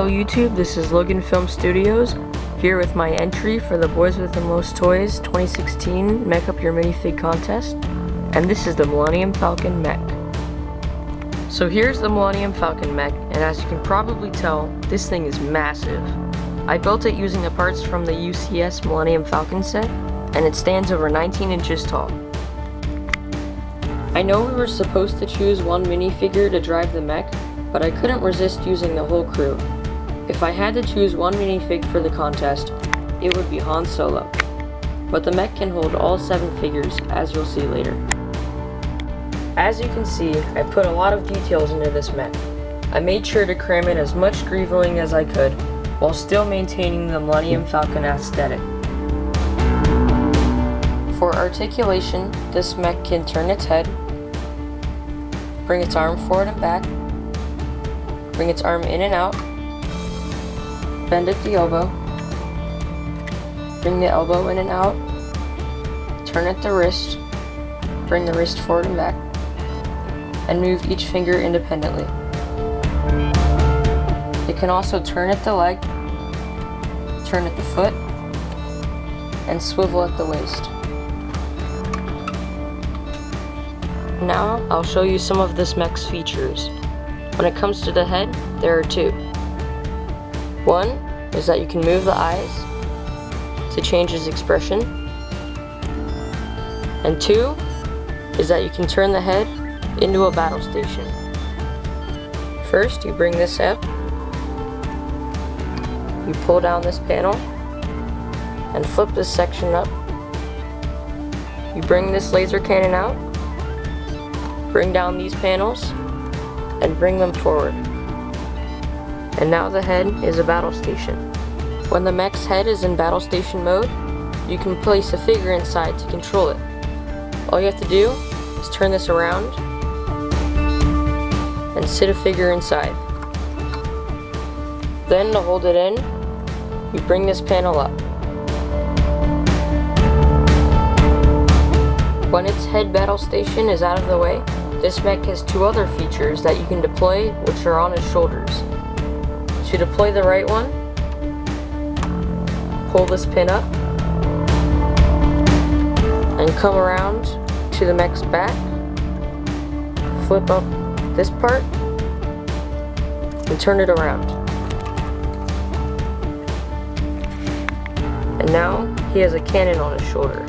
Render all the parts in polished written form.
YouTube, this is Logan Film Studios, here with my entry for the Boys with the Most Toys 2016 Mech Up Your Minifig contest, and this is the Millennium Falcon Mech. So here's the Millennium Falcon Mech, and as you can probably tell, this thing is massive. I built it using the parts from the UCS Millennium Falcon set, and it stands over 19 inches tall. I know we were supposed to choose one minifigure to drive the mech, but I couldn't resist using the whole crew. If I had to choose one minifig for the contest, it would be Han Solo. But the mech can hold all 7 figures, as you'll see later. As you can see, I put a lot of details into this mech. I made sure to cram in as much greeveling as I could, while still maintaining the Millennium Falcon aesthetic. For articulation, this mech can turn its head, bring its arm forward and back, bring its arm in and out, bend at the elbow, bring the elbow in and out, turn at the wrist, bring the wrist forward and back, and move each finger independently. It can also turn at the leg, turn at the foot, and swivel at the waist. Now I'll show you some of this mech's features. When it comes to the head, there are 2. One is that you can move the eyes to change its expression, and 2 is that you can turn the head into a battle station. First, you bring this up, you pull down this panel, and flip this section up. You bring this laser cannon out, bring down these panels, and bring them forward. And now the head is a battle station. When the mech's head is in battle station mode, you can place a figure inside to control it. All you have to do is turn this around and sit a figure inside. Then to hold it in, you bring this panel up. When its head battle station is out of the way, this mech has 2 other features that you can deploy, which are on his shoulders. To deploy the right one, pull this pin up, and come around to the mech's back, flip up this part, and turn it around. And now he has a cannon on his shoulder.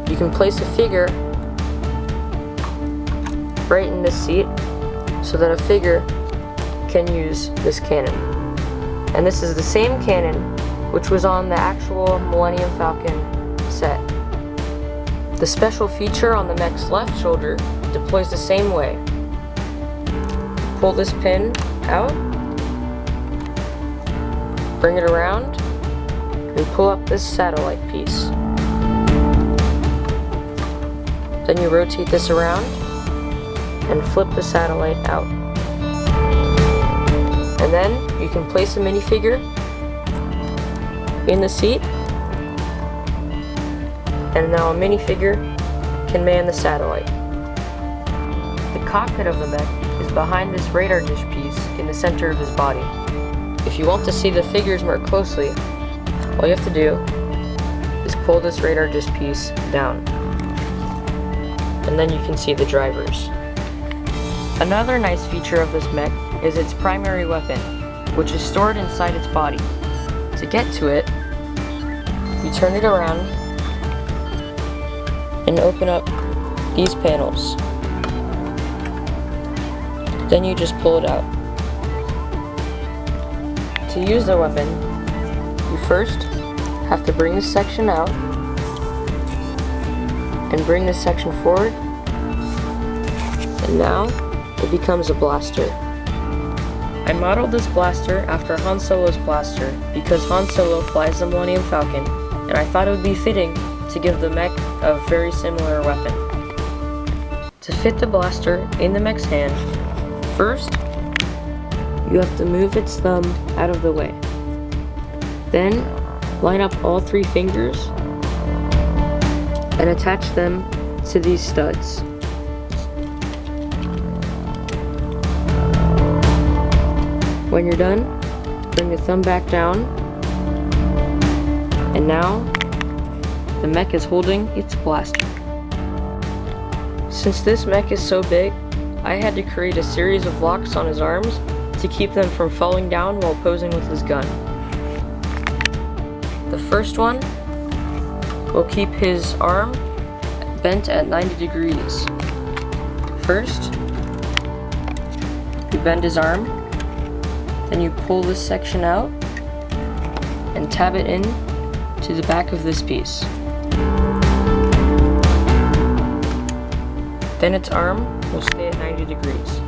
You can place a figure right in this seat so that a figure can use this cannon. And this is the same cannon which was on the actual Millennium Falcon set. The special feature on the mech's left shoulder deploys the same way. Pull this pin out, bring it around, and pull up this satellite piece. Then you rotate this around and flip the satellite out. And then you can place a minifigure in the seat, and now a minifigure can man the satellite. The cockpit of the mech is behind this radar dish piece in the center of his body. If you want to see the figures more closely, all you have to do is pull this radar dish piece down, and then you can see the drivers. Another nice feature of this mech is its primary weapon, which is stored inside its body. To get to it, you turn it around and open up these panels. Then you just pull it out. To use the weapon, you first have to bring this section out and bring this section forward, and now it becomes a blaster. I modeled this blaster after Han Solo's blaster because Han Solo flies the Millennium Falcon, and I thought it would be fitting to give the mech a very similar weapon. To fit the blaster in the mech's hand, first, you have to move its thumb out of the way. Then, line up all 3 fingers and attach them to these studs. When you're done, bring the thumb back down, and now the mech is holding its blaster. Since this mech is so big, I had to create a series of locks on his arms to keep them from falling down while posing with his gun. The first one will keep his arm bent at 90 degrees. First, you bend his arm, then you pull this section out and tab it in to the back of this piece. Then its arm will stay at 90 degrees.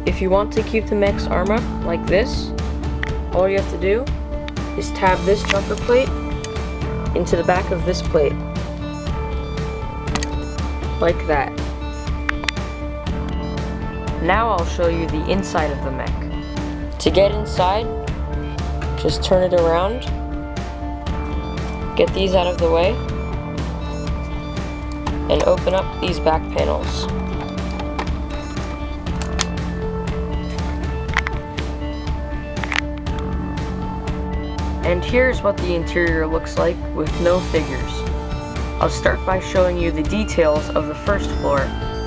If you want to keep the Mex Armor like this, all you have to do is tab this jumper plate into the back of this plate. Like that. Now I'll show you the inside of the mech. To get inside, just turn it around, get these out of the way, and open up these back panels. And here's what the interior looks like with no figures. I'll start by showing you the details of the first floor,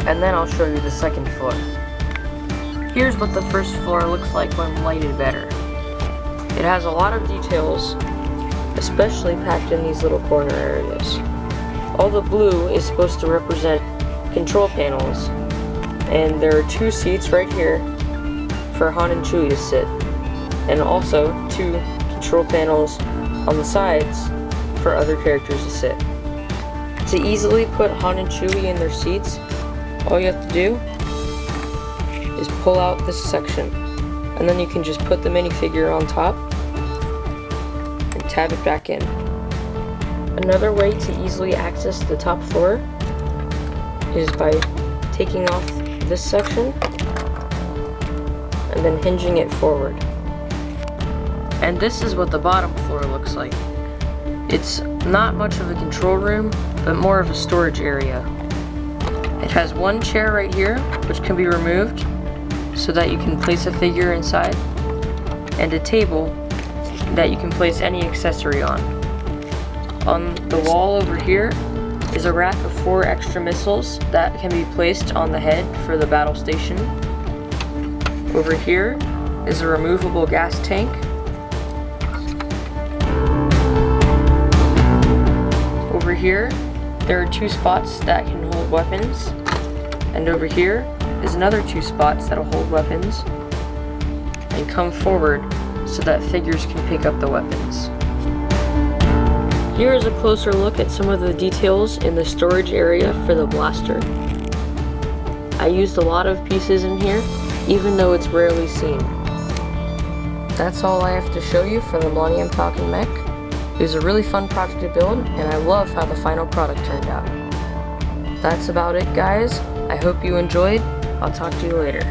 and then I'll show you the second floor. Here's what the first floor looks like when lighted better. It has a lot of details, especially packed in these little corner areas. All the blue is supposed to represent control panels, and there are 2 seats right here for Han and Chewie to sit, and also 2 control panels on the sides for other characters to sit. To easily put Han and Chewie in their seats, all you have to do is pull out this section, and then you can just put the minifigure on top and tab it back in. Another way to easily access the top floor is by taking off this section and then hinging it forward. And this is what the bottom floor looks like. It's not much of a control room, but more of a storage area. It has 1 chair right here, which can be removed so that you can place a figure inside, and a table that you can place any accessory on. On the wall over here is a rack of 4 extra missiles that can be placed on the head for the battle station. Over here is a removable gas tank. Over here, there are 2 spots that can hold weapons, and over here is another 2 spots that'll hold weapons and come forward so that figures can pick up the weapons. Here is a closer look at some of the details in the storage area for the blaster. I used a lot of pieces in here, even though it's rarely seen. That's all I have to show you for the Millennium Falcon mech. It was a really fun project to build, and I love how the final product turned out. That's about it, guys. I hope you enjoyed. I'll talk to you later.